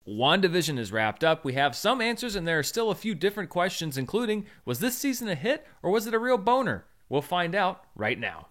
WandaVision is wrapped up. We have some answers, and there are still a few different questions, including, was this season a hit, or was it a real boner? We'll find out right now.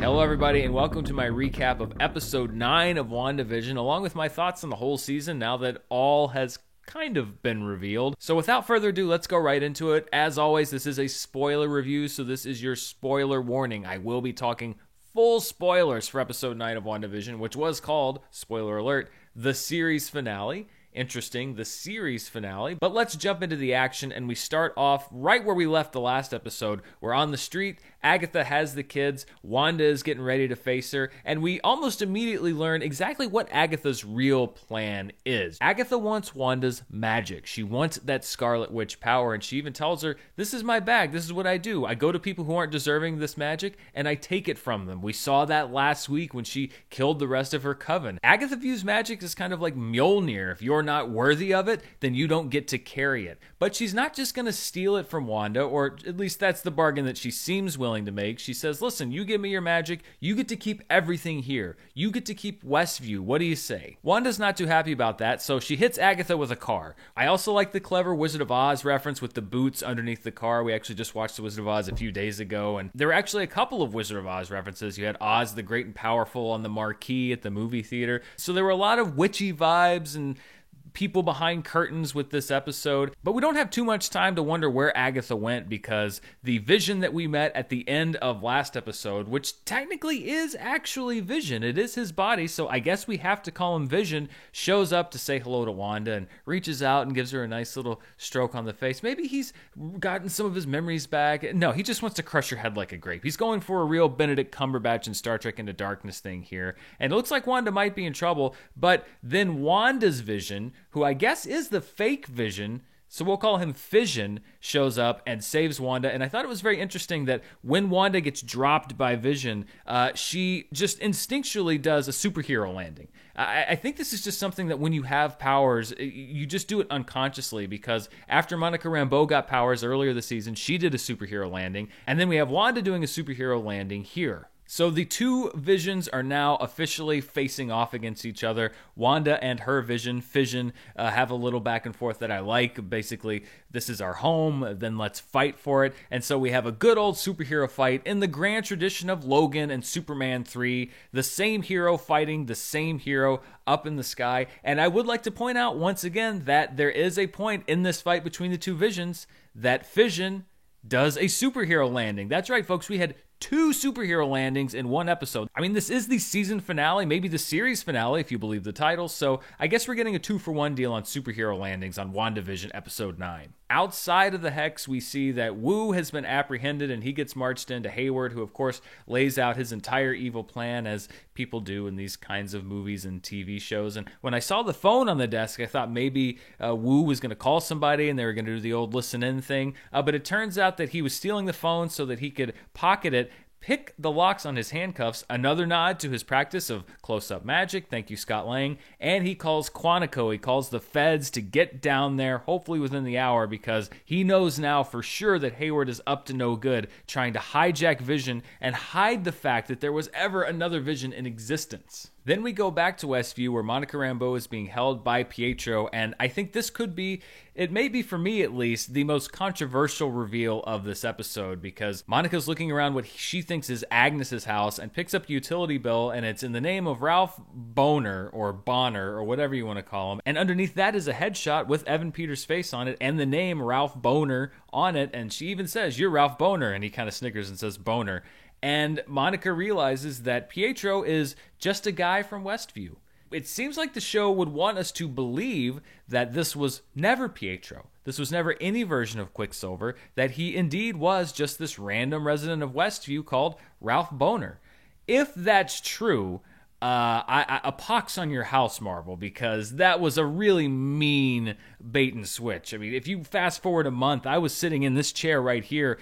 Hello, everybody, and welcome to my recap of Episode 9 of WandaVision, along with my thoughts on the whole season now that all has kind of been revealed. So without further ado, let's go right into it. As always, this is a spoiler review, so this is your spoiler warning. I will be talking full spoilers for Episode 9 of WandaVision, which was called, spoiler alert, the series finale. Interesting, the series finale. But let's jump into the action, and we start off right where we left the last episode. We're on the street, Agatha has the kids, Wanda is getting ready to face her, and we almost immediately learn exactly what Agatha's real plan is. Agatha wants Wanda's magic. She wants that Scarlet Witch power, and she even tells her, this is my bag, this is what I do. I go to people who aren't deserving this magic, and I take it from them. We saw that last week when she killed the rest of her coven. Agatha views magic as kind of like Mjolnir. If you're not worthy of it, then you don't get to carry it. But she's not just going to steal it from Wanda, or at least that's the bargain that she seems willing to make. She says, listen, you give me your magic, you get to keep everything here. You get to keep Westview. What do you say? Wanda's not too happy about that, so she hits Agatha with a car. I also like the clever Wizard of Oz reference with the boots underneath the car. We actually just watched the Wizard of Oz a few days ago, and there were actually a couple of Wizard of Oz references. You had Oz the Great and Powerful on the marquee at the movie theater. So there were a lot of witchy vibes and people behind curtains with this episode, but we don't have too much time to wonder where Agatha went, because the Vision that we met at the end of last episode, which technically is actually Vision, it is his body, so I guess we have to call him Vision, shows up to say hello to Wanda and reaches out and gives her a nice little stroke on the face. Maybe he's gotten some of his memories back. No, he just wants to crush your head like a grape. He's going for a real Benedict Cumberbatch and Star Trek Into Darkness thing here, and it looks like Wanda might be in trouble, but then Wanda's Vision, who I guess is the fake Vision, so we'll call him Fission, shows up and saves Wanda. And I thought it was very interesting that when Wanda gets dropped by Vision, she just instinctually does a superhero landing. I think this is just something that when you have powers, you just do it unconsciously, because after Monica Rambeau got powers earlier this season, she did a superhero landing, and then we have Wanda doing a superhero landing here. So the two Visions are now officially facing off against each other. Wanda and her Vision, Fission, have a little back and forth that I like. Basically, this is our home, then let's fight for it. And so we have a good old superhero fight in the grand tradition of Logan and Superman 3. The same hero fighting the same hero up in the sky. And I would like to point out once again that there is a point in this fight between the two Visions that Fission does a superhero landing. That's right, folks. We had 2 superhero landings in one episode. I mean, this is the season finale, maybe the series finale, if you believe the title, so I guess we're getting a 2-for-1 deal on superhero landings on WandaVision Episode 9. Outside of the Hex, we see that Wu has been apprehended, and he gets marched into Hayward, who, of course, lays out his entire evil plan, as people do in these kinds of movies and TV shows. And when I saw the phone on the desk, I thought maybe Wu was going to call somebody, and they were going to do the old listen-in thing, but it turns out that he was stealing the phone so that he could pocket it, pick the locks on his handcuffs, another nod to his practice of close-up magic, thank you Scott Lang, and he calls Quantico, he calls the feds to get down there, hopefully within the hour, because he knows now for sure that Hayward is up to no good, trying to hijack Vision and hide the fact that there was ever another Vision in existence. Then we go back to Westview, where Monica Rambeau is being held by Pietro, and I think this could be, it may be for me at least, the most controversial reveal of this episode, because Monica's looking around what she thinks is Agnes's house and picks up a utility bill, and it's in the name of Ralph Boner, or Bonner, or whatever you want to call him, and underneath that is a headshot with Evan Peters' face on it, and the name Ralph Boner on it, and she even says, "You're Ralph Boner," and he kind of snickers and says, "Boner." And Monica realizes that Pietro is just a guy from Westview. It seems like the show would want us to believe that this was never Pietro. This was never any version of Quicksilver, that he indeed was just this random resident of Westview called Ralph Boner. If that's true, a pox on your house, Marvel, because that was a really mean bait and switch. I mean, if you fast forward a month, I was sitting in this chair right here,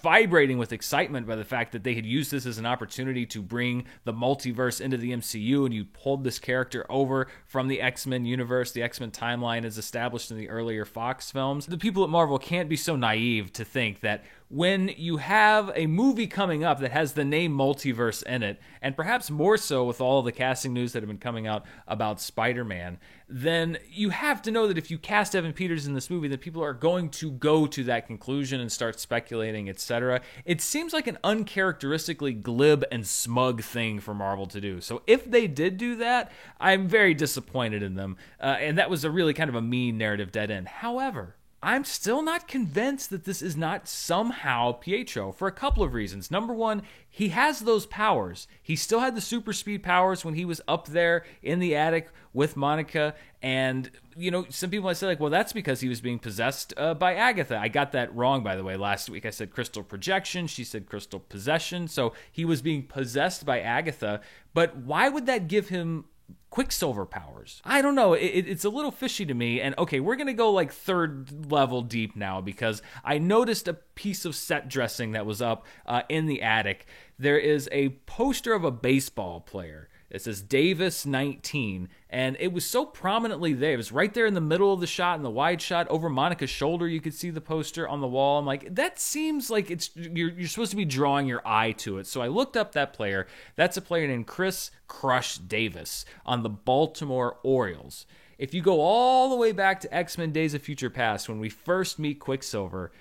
vibrating with excitement by the fact that they had used this as an opportunity to bring the multiverse into the MCU, and you pulled this character over from the X-Men universe. The X-Men timeline is established in the earlier Fox films. The people at Marvel can't be so naive to think that when you have a movie coming up that has the name multiverse in it, and perhaps more so with all of the casting news that have been coming out about Spider-Man, then you have to know that if you cast Evan Peters in this movie, that people are going to go to that conclusion and start speculating, etc. It seems like an uncharacteristically glib and smug thing for Marvel to do. So if they did do that, I'm very disappointed in them. And that was a really kind of a mean narrative dead end. However, I'm still not convinced that this is not somehow Pietro for a couple of reasons. Number one, he has those powers. He still had the super speed powers when he was up there in the attic with Monica. And, you know, some people might say, like, well, that's because he was being possessed by Agatha. I got that wrong, by the way. Last week I said crystal projection. She said crystal possession. So he was being possessed by Agatha. But why would that give him Quicksilver powers? I don't know. It's a little fishy to me. And okay, we're going to go like third level deep now, because I noticed a piece of set dressing that was up in the attic. There is a poster of a baseball player. It says Davis 19, and it was so prominently there. It was right there in the middle of the shot, in the wide shot, over Monica's shoulder. You could see the poster on the wall. I'm like, that seems like you're supposed to be drawing your eye to it. So I looked up that player. That's a player named Chris Crush Davis on the Baltimore Orioles. If you go all the way back to X-Men Days of Future Past, when we first meet Quicksilver,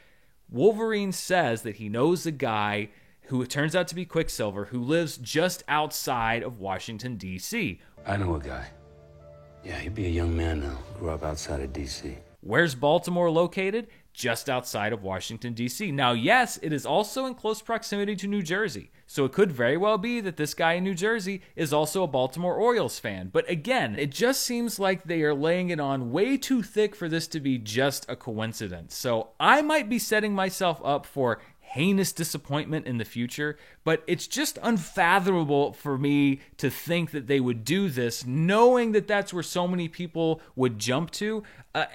Wolverine says that he knows a guy who it turns out to be Quicksilver, who lives just outside of Washington, D.C. I know a guy. Yeah, he'd be a young man now. Grew up outside of D.C. Where's Baltimore located? Just outside of Washington, D.C. Now, yes, it is also in close proximity to New Jersey. So it could very well be that this guy in New Jersey is also a Baltimore Orioles fan. But again, it just seems like they are laying it on way too thick for this to be just a coincidence. So I might be setting myself up for heinous disappointment in the future, but it's just unfathomable for me to think that they would do this, knowing that that's where so many people would jump to,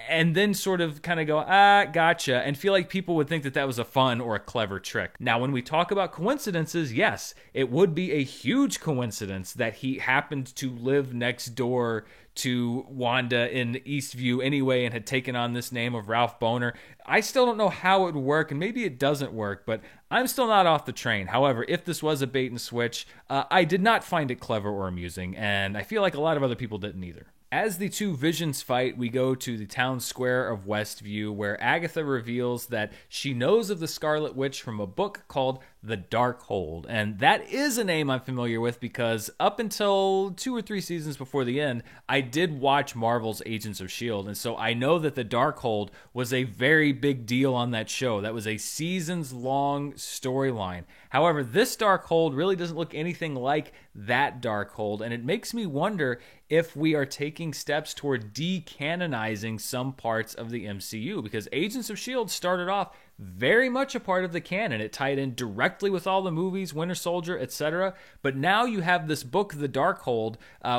and then sort of kind of go, gotcha, and feel like people would think that that was a fun or a clever trick. Now, when we talk about coincidences, yes, it would be a huge coincidence that he happened to live next door to Wanda in Eastview anyway and had taken on this name of Ralph Bohner. I still don't know how it would work, and maybe it doesn't work, but I'm still not off the train. However, if this was a bait and switch, I did not find it clever or amusing, and I feel like a lot of other people didn't either. As the two visions fight, we go to the town square of Westview, where Agatha reveals that she knows of the Scarlet Witch from a book called The Darkhold. And that is a name I'm familiar with, because up until 2 or 3 seasons before the end, I did watch Marvel's Agents of S.H.I.E.L.D. And so I know that The Darkhold was a very big deal on that show. That was a seasons-long storyline. However, this Darkhold really doesn't look anything like that Darkhold, and it makes me wonder if we are taking steps toward decanonizing some parts of the MCU, because Agents of S.H.I.E.L.D. started off very much a part of the canon. It tied in directly with all the movies, Winter Soldier, etc. But now you have this book, The Darkhold,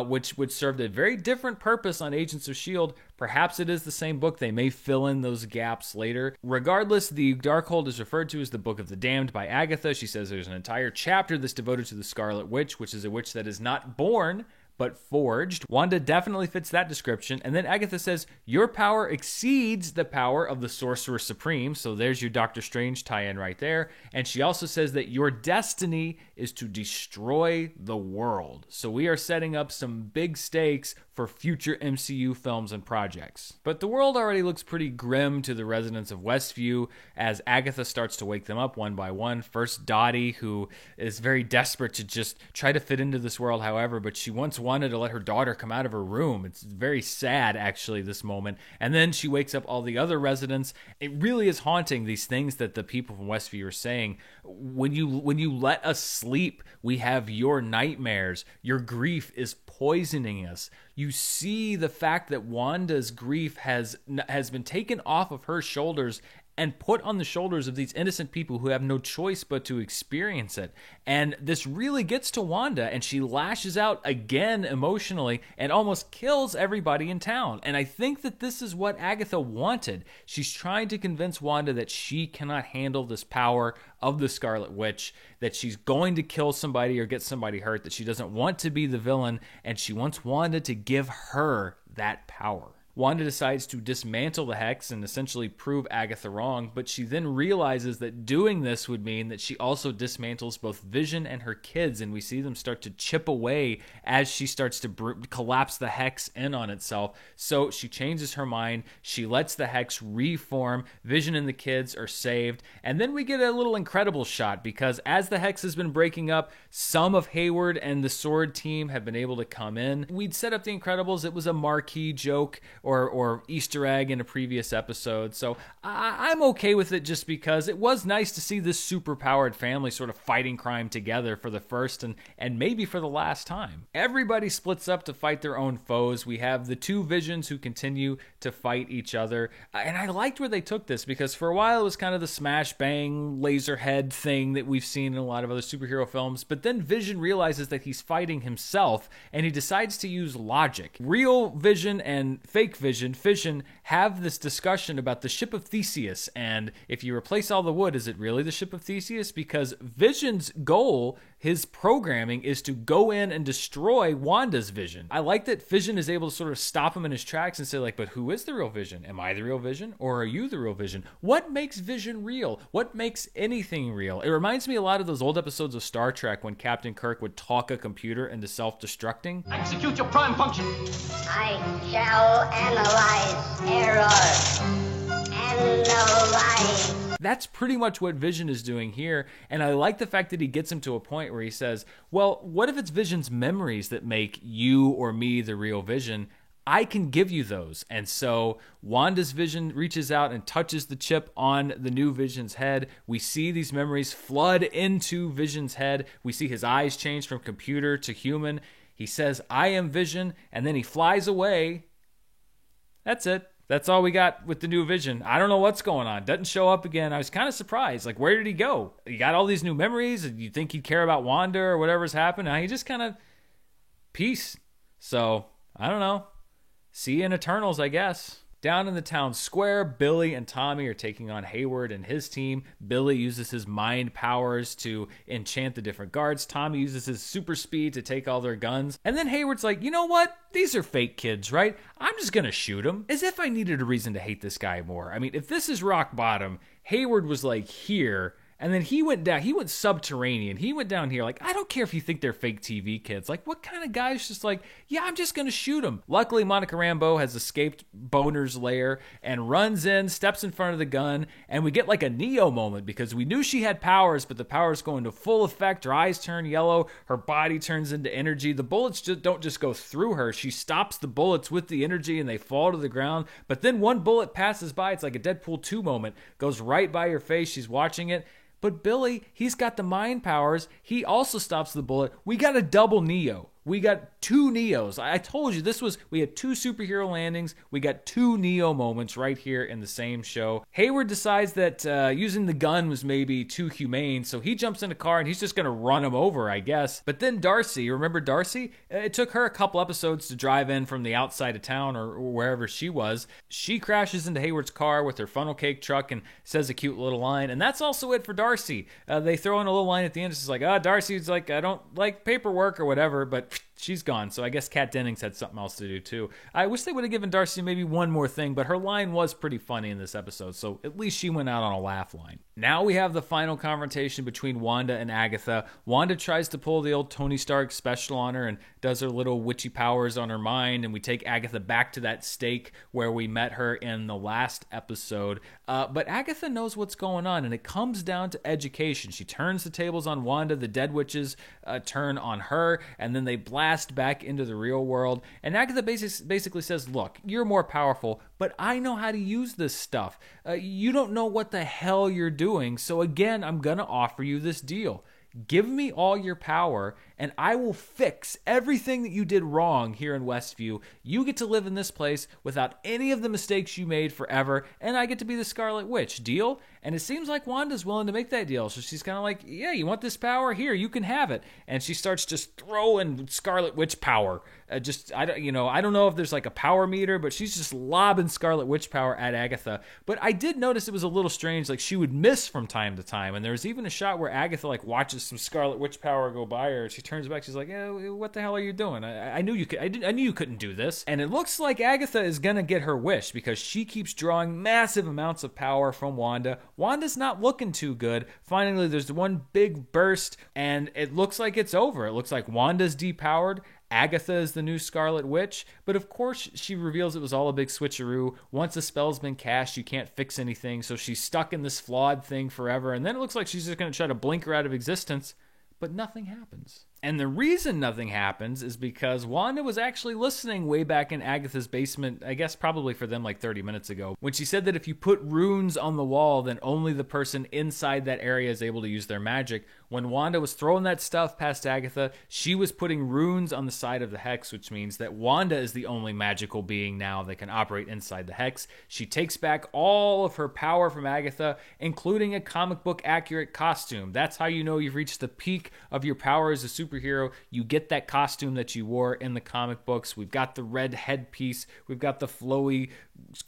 which served a very different purpose on Agents of S.H.I.E.L.D. Perhaps it is the same book. They may fill in those gaps later. Regardless, the Darkhold is referred to as the Book of the Damned by Agatha. She says there's an entire chapter that's devoted to the Scarlet Witch, which is a witch that is not born, but forged. Wanda definitely fits that description. And then Agatha says, your power exceeds the power of the Sorcerer Supreme. So there's your Doctor Strange tie-in right there. And she also says that your destiny is to destroy the world. So we are setting up some big stakes for future MCU films and projects. But the world already looks pretty grim to the residents of Westview as Agatha starts to wake them up one by one. First Dottie, who is very desperate to just try to fit into this world, however, but she once wanted to let her daughter come out of her room. It's very sad, actually, this moment. And then she wakes up all the other residents. It really is haunting, these things that the people from Westview are saying. When you let us sleep, we have your nightmares. Your grief is poisoning us. You see the fact that Wanda's grief has been taken off of her shoulders and put on the shoulders of these innocent people who have no choice but to experience it. And this really gets to Wanda, and she lashes out again emotionally and almost kills everybody in town. And I think that this is what Agatha wanted. She's trying to convince Wanda that she cannot handle this power of the Scarlet Witch, that she's going to kill somebody or get somebody hurt, that she doesn't want to be the villain, and she wants Wanda to give her that power. Wanda decides to dismantle the Hex and essentially prove Agatha wrong, but she then realizes that doing this would mean that she also dismantles both Vision and her kids, and we see them start to chip away as she starts to collapse the Hex in on itself. So she changes her mind. She lets the Hex reform. Vision and the kids are saved. And then we get a little incredible shot, because as the Hex has been breaking up, some of Hayward and the Sword team have been able to come in. We'd set up the Incredibles. It was a marquee joke or Easter egg in a previous episode. So I'm okay with it, just because it was nice to see this super-powered family sort of fighting crime together for the first and maybe for the last time. Everybody splits up to fight their own foes. We have the two Visions who continue to fight each other. And I liked where they took this, because for a while it was kind of the smash bang laser head thing that we've seen in a lot of other superhero films. But then Vision realizes that he's fighting himself, and he decides to use logic. Real Vision and fake Vision have this discussion about the ship of Theseus, and if you replace all the wood, is it really the ship of Theseus? Because Vision's goal, his programming, is to go in and destroy Wanda's Vision. I like that Vision is able to sort of stop him in his tracks and say, like, but who is the real Vision? Am I the real Vision, or are you the real Vision? What makes Vision real? What makes anything real? It reminds me a lot of those old episodes of Star Trek when Captain Kirk would talk a computer into self-destructing. Execute your prime function. I shall analyze error. Analyze. That's pretty much what Vision is doing here, and I like the fact that he gets him to a point where he says, well, what if it's Vision's memories that make you or me the real Vision? I can give you those. And so Wanda's Vision reaches out and touches the chip on the new Vision's head. We see these memories flood into Vision's head. We see his eyes change from computer to human. He says, I am Vision, and then he flies away. That's it. That's all we got with the new Vision. I don't know what's going on. Doesn't show up again. I was kind of surprised. Like, where did he go? He got all these new memories. You think he'd care about Wanda or whatever's happened? Now he just kind of peace. So, I don't know. See you in Eternals, I guess. Down in the town square, Billy and Tommy are taking on Hayward and his team. Billy uses his mind powers to enchant the different guards. Tommy uses his super speed to take all their guns. And then Hayward's like, you know what? These are fake kids, right? I'm just going to shoot them. As if I needed a reason to hate this guy more. I mean, if this is rock bottom, Hayward was like here, and then he went down. He went subterranean. He went down here. Like, I don't care if you think they're fake TV kids. Like, what kind of guy's just like, yeah, I'm just going to shoot them. Luckily, Monica Rambeau has escaped Boner's lair and runs in, steps in front of the gun, and we get like a Neo moment, because we knew she had powers, but the powers go into full effect. Her eyes turn yellow. Her body turns into energy. The bullets don't just go through her. She stops the bullets with the energy, and they fall to the ground. But then one bullet passes by. It's like a Deadpool 2 moment. Goes right by your face. She's watching it. But Billy, he's got the mind powers. He also stops the bullet. We got a double Neo. We got two Neos. I told you we had two superhero landings. We got two Neo moments right here in the same show. Hayward decides that using the gun was maybe too humane, so he jumps in a car and he's just going to run him over, I guess. But then Darcy, remember Darcy? It took her a couple episodes to drive in from the outside of town or wherever she was. She crashes into Hayward's car with her funnel cake truck and says a cute little line, and that's also it for Darcy. They throw in a little line at the end. It's just like, Darcy's like, I don't like paperwork or whatever, but she's gone. So I guess Kat Dennings had something else to do too. I wish they would have given Darcy maybe one more thing, but her line was pretty funny in this episode, so at least she went out on a laugh line. Now we have the final confrontation between Wanda and Agatha. Wanda tries to pull the old Tony Stark special on her and does her little witchy powers on her mind, and we take Agatha back to that stake where we met her in the last episode. But Agatha knows what's going on, and it comes down to education. She turns the tables on Wanda, the dead witches turn on her, and then they blast back into the real world. And Agatha basically says, look, you're more powerful, but I know how to use this stuff. You don't know what the hell you're doing, so again, I'm going to offer you this deal. Give me all your power, and I will fix everything that you did wrong here in Westview. You get to live in this place without any of the mistakes you made forever, and I get to be the Scarlet Witch. Deal? And it seems like Wanda's willing to make that deal. So she's kind of like, yeah, you want this power? Here, you can have it. And she starts just throwing Scarlet Witch power. I don't know if there's like a power meter, but she's just lobbing Scarlet Witch power at Agatha. But I did notice it was a little strange. Like, she would miss from time to time. And there was even a shot where Agatha like watches some Scarlet Witch power go by her. She turns back. She's like, what the hell are you doing? I knew you could. I knew you couldn't do this. And it looks like Agatha is gonna get her wish because she keeps drawing massive amounts of power from Wanda. Wanda's not looking too good. Finally, there's one big burst, and it looks like it's over. It looks like Wanda's depowered. Agatha is the new Scarlet Witch, but of course she reveals it was all a big switcheroo. Once a spell's been cast, you can't fix anything, so she's stuck in this flawed thing forever, and then it looks like she's just going to try to blink her out of existence, but nothing happens. And the reason nothing happens is because Wanda was actually listening way back in Agatha's basement, I guess probably for them like 30 minutes ago, when she said that if you put runes on the wall, then only the person inside that area is able to use their magic. When Wanda was throwing that stuff past Agatha, she was putting runes on the side of the hex, which means that Wanda is the only magical being now that can operate inside the hex. She takes back all of her power from Agatha, including a comic book accurate costume. That's how you know you've reached the peak of your power as a superhero. You get that costume that you wore in the comic books. We've got the red headpiece. We've got the flowy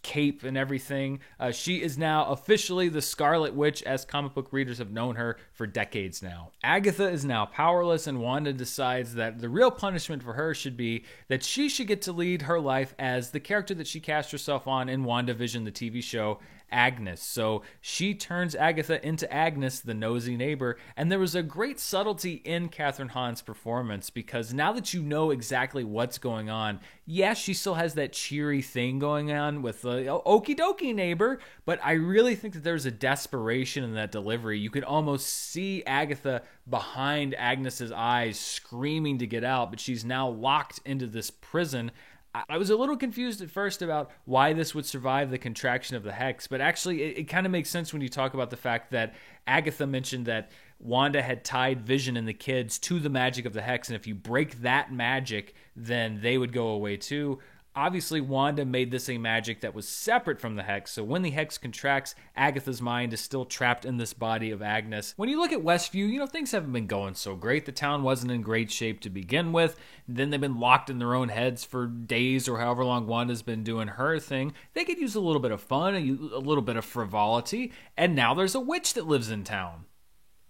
cape and everything. She is now officially the Scarlet Witch, as comic book readers have known her for decades now. Agatha is now powerless, and Wanda decides that the real punishment for her should be that she should get to lead her life as the character that she cast herself on in WandaVision, the TV show, Agnes. So she turns Agatha into Agnes, the nosy neighbor, and there was a great subtlety in Kathryn Hahn's performance because now that you know exactly what's going on, yes, she still has that cheery thing going on with the okie dokie neighbor, but I really think that there's a desperation in that delivery. You could almost see Agatha behind Agnes's eyes screaming to get out, but she's now locked into this prison. I was a little confused at first about why this would survive the contraction of the hex, but actually it kind of makes sense when you talk about the fact that Agatha mentioned that Wanda had tied Vision and the kids to the magic of the hex, and if you break that magic, then they would go away too. Obviously, Wanda made this a magic that was separate from the hex, so when the hex contracts, Agatha's mind is still trapped in this body of Agnes. When you look at Westview, things haven't been going so great. The town wasn't in great shape to begin with. Then they've been locked in their own heads for days or however long Wanda's been doing her thing. They could use a little bit of fun, a little bit of frivolity, and now there's a witch that lives in town.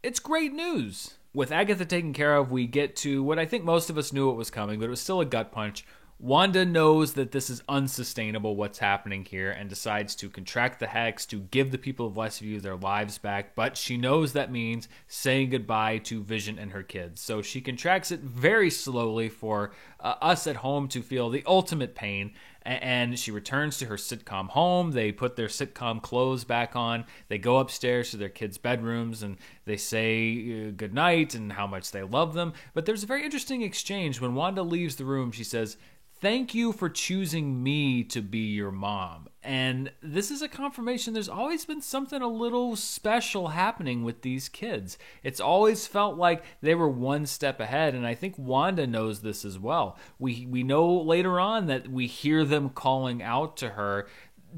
It's great news. With Agatha taken care of, we get to what I think most of us knew it was coming, but it was still a gut punch. Wanda knows that this is unsustainable, what's happening here, and decides to contract the hex to give the people of Westview their lives back, but she knows that means saying goodbye to Vision and her kids. So she contracts it very slowly for us at home to feel the ultimate pain, and she returns to her sitcom home. They put their sitcom clothes back on. They go upstairs to their kids' bedrooms, and they say goodnight and how much they love them. But there's a very interesting exchange. When Wanda leaves the room, she says, "Thank you for choosing me to be your mom." And this is a confirmation there's always been something a little special happening with these kids. It's always felt like they were one step ahead, and I think Wanda knows this as well. We know later on that we hear them calling out to her.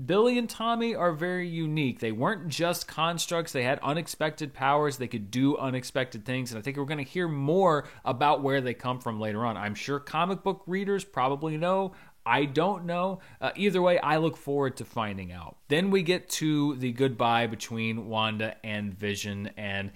Billy and Tommy are very unique. They weren't just constructs. They had unexpected powers. They could do unexpected things. And I think we're going to hear more about where they come from later on. I'm sure comic book readers probably know. I don't know. Either way, I look forward to finding out. Then we get to the goodbye between Wanda and Vision. And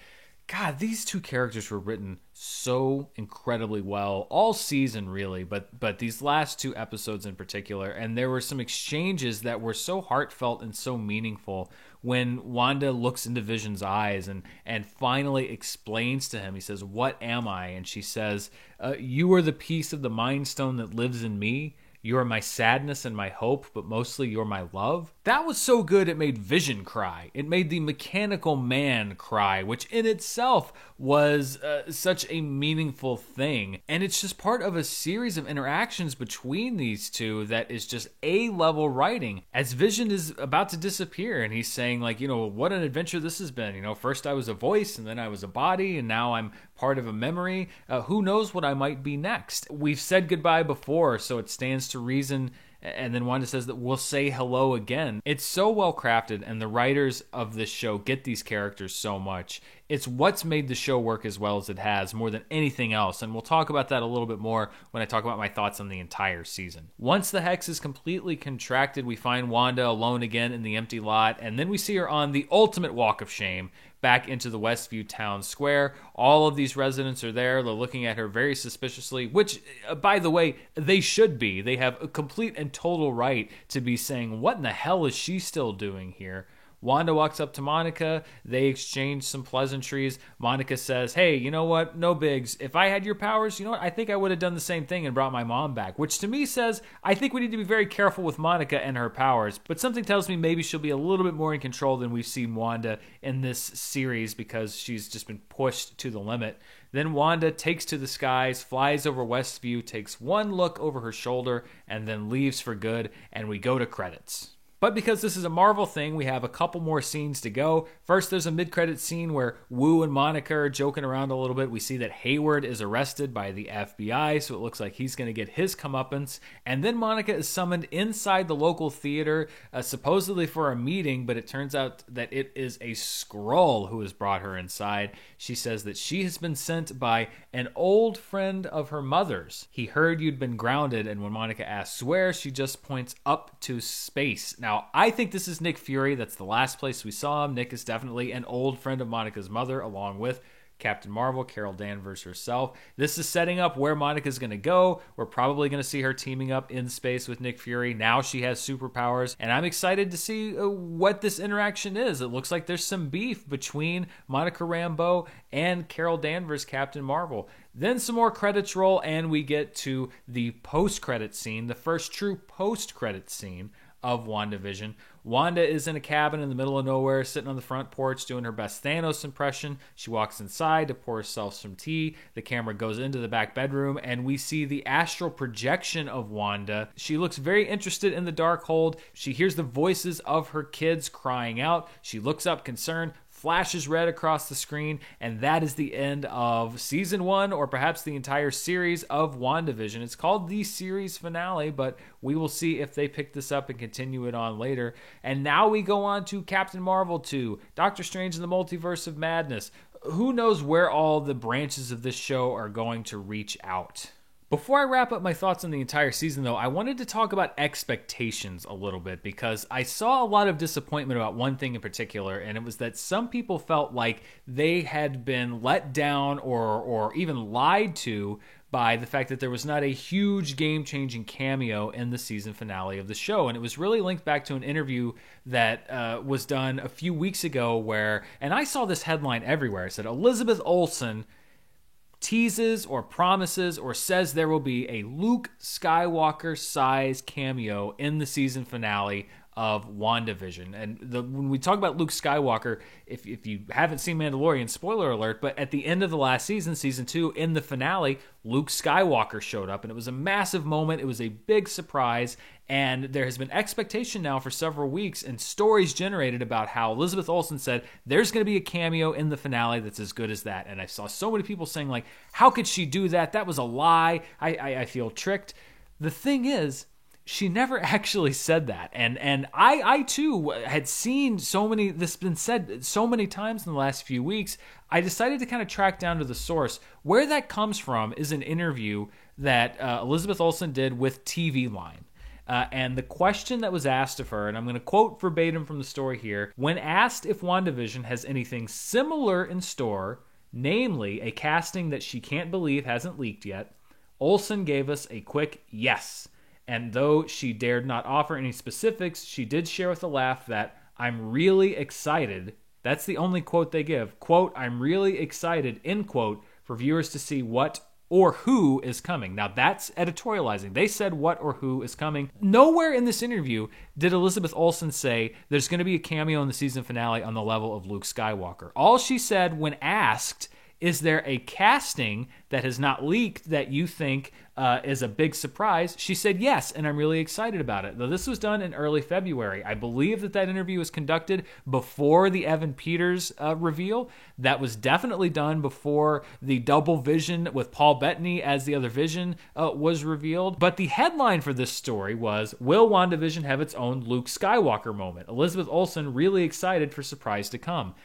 God, these two characters were written so incredibly well all season, really, but these last two episodes in particular. And there were some exchanges that were so heartfelt and so meaningful when Wanda looks into Vision's eyes and finally explains to him. He says, "What am I?" And she says, "You are the piece of the Mind Stone that lives in me. You are my sadness and my hope, but mostly you're my love." That was so good it made Vision cry. It made the mechanical man cry, which in itself was such a meaningful thing. And it's just part of a series of interactions between these two that is just A-level writing. As Vision is about to disappear and he's saying, like, what an adventure this has been. First I was a voice and then I was a body and now I'm part of a memory. Who knows what I might be next? We've said goodbye before, so it stands to reason And then Wanda says that we'll say hello again. It's so well crafted, and the writers of this show get these characters so much. It's what's made the show work as well as it has more than anything else, and we'll talk about that a little bit more when I talk about my thoughts on the entire season. Once the hex is completely contracted, we find Wanda alone again in the empty lot, and then we see her on the ultimate walk of shame back into the Westview town square. All of these residents are there. They're looking at her very suspiciously, which, by the way, they should be. They have a complete and total right to be saying, what in the hell is she still doing here? Wanda walks up to Monica. They exchange some pleasantries. Monica says, hey, you know what? No bigs. If I had your powers, you know what? I think I would have done the same thing and brought my mom back, which to me says, I think we need to be very careful with Monica and her powers. But something tells me maybe she'll be a little bit more in control than we've seen Wanda in this series because she's just been pushed to the limit. Then Wanda takes to the skies, flies over Westview, takes one look over her shoulder, and then leaves for good, and we go to credits. But because this is a Marvel thing, we have a couple more scenes to go. First, there's a mid-credit scene where Wu and Monica are joking around a little bit. We see that Hayward is arrested by the FBI, so it looks like he's going to get his comeuppance. And then Monica is summoned inside the local theater, supposedly for a meeting, but it turns out that it is a Skrull who has brought her inside. She says that she has been sent by an old friend of her mother's. He heard you'd been grounded, and when Monica asks where, she just points up to space. Now, I think this is Nick Fury. That's the last place we saw him. Nick is definitely an old friend of Monica's mother, along with Captain Marvel, Carol Danvers herself. This is setting up where Monica's going to go. We're probably going to see her teaming up in space with Nick Fury. Now she has superpowers, and I'm excited to see what this interaction is. It looks like there's some beef between Monica Rambeau and Carol Danvers, Captain Marvel. Then some more credits roll, and we get to the post-credit scene, the first true post-credit scene of WandaVision. Wanda is in a cabin in the middle of nowhere, sitting on the front porch doing her best Thanos impression. She walks inside to pour herself some tea. The camera goes into the back bedroom, and we see the astral projection of Wanda. She looks very interested in the Darkhold. She hears the voices of her kids crying out. She looks up concerned, flashes red across the screen, and that is the end of season 1, or perhaps the entire series of WandaVision. It's called the series finale, but we will see if they pick this up and continue it on later. And now we go on to Captain Marvel 2, Doctor Strange and the Multiverse of Madness. Who knows where all the branches of this show are going to reach out? Before I wrap up my thoughts on the entire season, though, I wanted to talk about expectations a little bit because I saw a lot of disappointment about one thing in particular, and it was that some people felt like they had been let down or even lied to by the fact that there was not a huge game-changing cameo in the season finale of the show. And it was really linked back to an interview that was done a few weeks ago where, and I saw this headline everywhere, it said Elizabeth Olsen teases or promises or says there will be a Luke Skywalker size cameo in the season finale of WandaVision. And when we talk about Luke Skywalker, if you haven't seen Mandalorian, spoiler alert, but at the end of the last season, season 2, in the finale, Luke Skywalker showed up, and it was a massive moment. It was a big surprise, and there has been expectation now for several weeks and stories generated about how Elizabeth Olsen said there's going to be a cameo in the finale that's as good as that. And I saw so many people saying, like, how could she do that? That was a lie. I feel tricked. The thing is, she never actually said that. And I too had seen this been said so many times in the last few weeks. I decided to kind of track down to the source. Where that comes from is an interview that Elizabeth Olsen did with TV Line. And the question that was asked of her, and I'm going to quote verbatim from the story here, when asked if WandaVision has anything similar in store, namely a casting that she can't believe hasn't leaked yet, Olsen gave us a quick yes. And though she dared not offer any specifics, she did share with a laugh that, I'm really excited. That's the only quote they give. Quote, I'm really excited, end quote, for viewers to see what or who is coming. Now that's editorializing. They said what or who is coming. Nowhere in this interview did Elizabeth Olsen say there's going to be a cameo in the season finale on the level of Luke Skywalker. All she said when asked Is there a casting that has not leaked that you think is a big surprise? She said yes, and I'm really excited about it. Though this was done in early February. I believe that interview was conducted before the Evan Peters reveal. That was definitely done before the double vision with Paul Bettany as the other Vision was revealed. But the headline for this story was, will WandaVision have its own Luke Skywalker moment? Elizabeth Olsen really excited for surprise to come.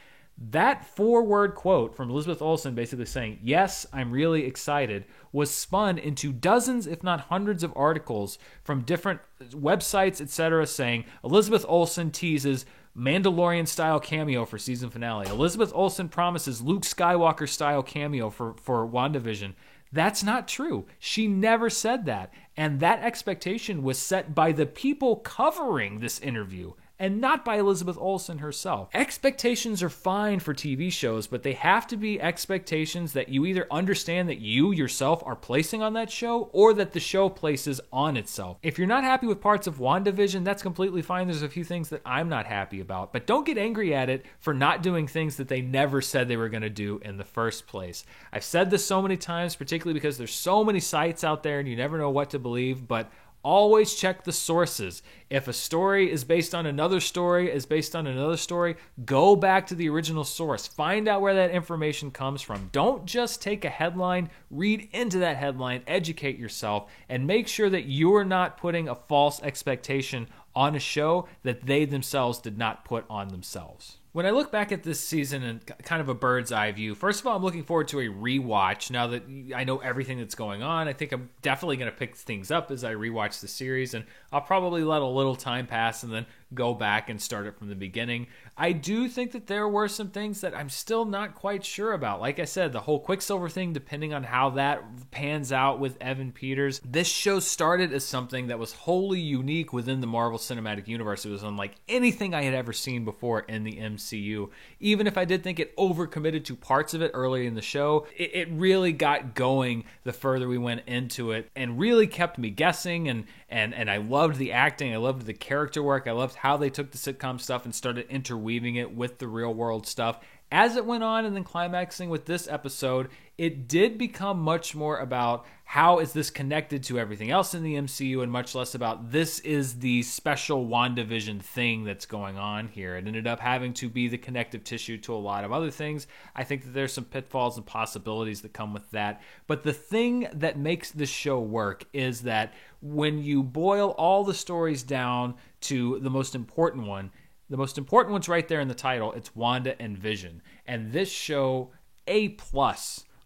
That 4-word quote from Elizabeth Olsen basically saying, yes, I'm really excited, was spun into dozens, if not hundreds of articles from different websites, etc., saying Elizabeth Olsen teases Mandalorian-style cameo for season finale. Elizabeth Olsen promises Luke Skywalker-style cameo for WandaVision. That's not true. She never said that. And that expectation was set by the people covering this interview, and not by Elizabeth Olsen herself. Expectations are fine for TV shows, but they have to be expectations that you either understand that you yourself are placing on that show, or that the show places on itself. If you're not happy with parts of WandaVision, that's completely fine. There's a few things that I'm not happy about, but don't get angry at it for not doing things that they never said they were going to do in the first place. I've said this so many times, particularly because there's so many sites out there and you never know what to believe, but always check the sources. If a story is based on another story, go back to the original source. Find out where that information comes from. Don't just take a headline, read into that headline, educate yourself, and make sure that you're not putting a false expectation on a show that they themselves did not put on themselves. When I look back at this season in kind of a bird's eye view, first of all, I'm looking forward to a rewatch. Now that I know everything that's going on, I think I'm definitely going to pick things up as I rewatch the series, and I'll probably let a little time pass and then go back and start it from the beginning. I do think that there were some things that I'm still not quite sure about. Like I said, the whole Quicksilver thing, depending on how that pans out with Evan Peters. This show started as something that was wholly unique within the Marvel Cinematic Universe. It was unlike anything I had ever seen before in the MCU. Even if I did think it overcommitted to parts of it early in the show, it really got going the further we went into it, and really kept me guessing, and I loved the acting, I loved the character work, I loved how they took the sitcom stuff and started interweaving it with the real world stuff. As it went on and then climaxing with this episode, it did become much more about how is this connected to everything else in the MCU, and much less about this is the special WandaVision thing that's going on here. It ended up having to be the connective tissue to a lot of other things. I think that there's some pitfalls and possibilities that come with that. But the thing that makes this show work is that when you boil all the stories down to the most important one, the most important one's right there in the title. It's Wanda and Vision. And this show, A+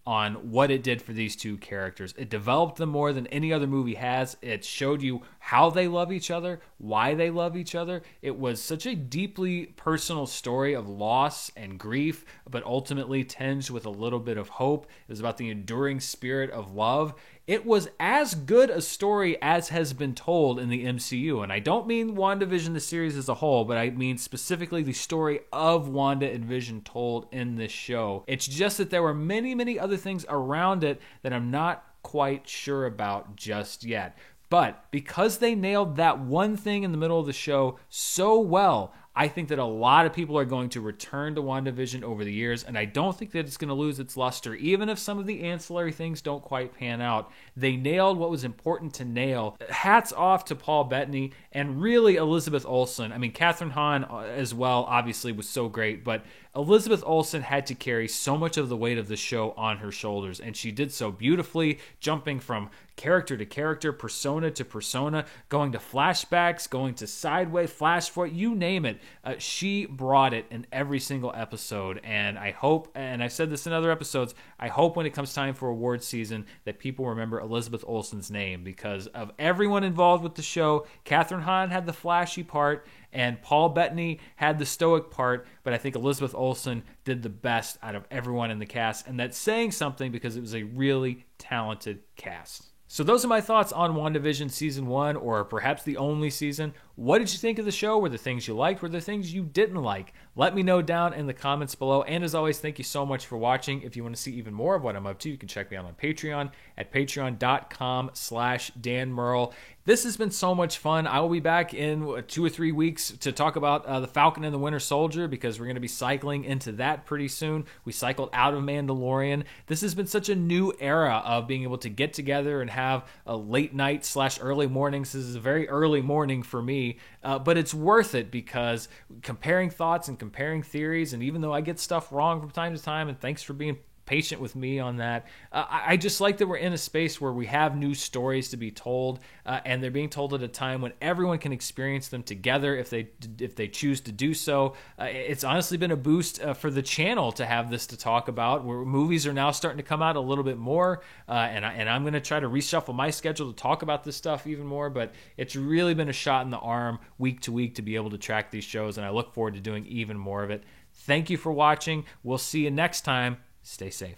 on what it did for these two characters. It developed them more than any other movie has. It showed you how they love each other, why they love each other. It was such a deeply personal story of loss and grief, but ultimately tinged with a little bit of hope. It was about the enduring spirit of love. It was as good a story as has been told in the MCU. And I don't mean WandaVision, the series as a whole, but I mean specifically the story of Wanda and Vision told in this show. It's just that there were many, many other things around it that I'm not quite sure about just yet. But because they nailed that one thing in the middle of the show so well, I think that a lot of people are going to return to WandaVision over the years, and I don't think that it's going to lose its luster, even if some of the ancillary things don't quite pan out. They nailed what was important to nail. Hats off to Paul Bettany and really Elizabeth Olsen. I mean, Kathryn Hahn as well, obviously, was so great, but Elizabeth Olsen had to carry so much of the weight of the show on her shoulders, and she did so beautifully, jumping from character to character, persona to persona, going to flashbacks, going to sideways, flash forward, you name it. She brought it in every single episode, and I hope, and I've said this in other episodes, I hope when it comes time for awards season that people remember Elizabeth Olsen's name, because of everyone involved with the show. Kathryn Hahn had the flashy part, and Paul Bettany had the stoic part, but I think Elizabeth Olsen did the best out of everyone in the cast, and that's saying something because it was a really talented cast. So those are my thoughts on WandaVision Season 1, or perhaps the only season. What did you think of the show? Were there things you liked? Were there things you didn't like? Let me know down in the comments below. And as always, thank you so much for watching. If you want to see even more of what I'm up to, you can check me out on Patreon at patreon.com/Dan Murrell. This has been so much fun. I will be back in 2 or 3 weeks to talk about The Falcon and the Winter Soldier, because we're going to be cycling into that pretty soon. We cycled out of Mandalorian. This has been such a new era of being able to get together and have a late night / early mornings. This is a very early morning for me, but it's worth it because comparing thoughts and comparing theories, and even though I get stuff wrong from time to time, and thanks for being patient with me on that. I just like that we're in a space where we have new stories to be told, and they're being told at a time when everyone can experience them together if they choose to do so. It's honestly been a boost for the channel to have this to talk about, where movies are now starting to come out a little bit more, and I'm going to try to reshuffle my schedule to talk about this stuff even more, but it's really been a shot in the arm week to week to be able to track these shows, and I look forward to doing even more of it. Thank you for watching. We'll see you next time. Stay safe.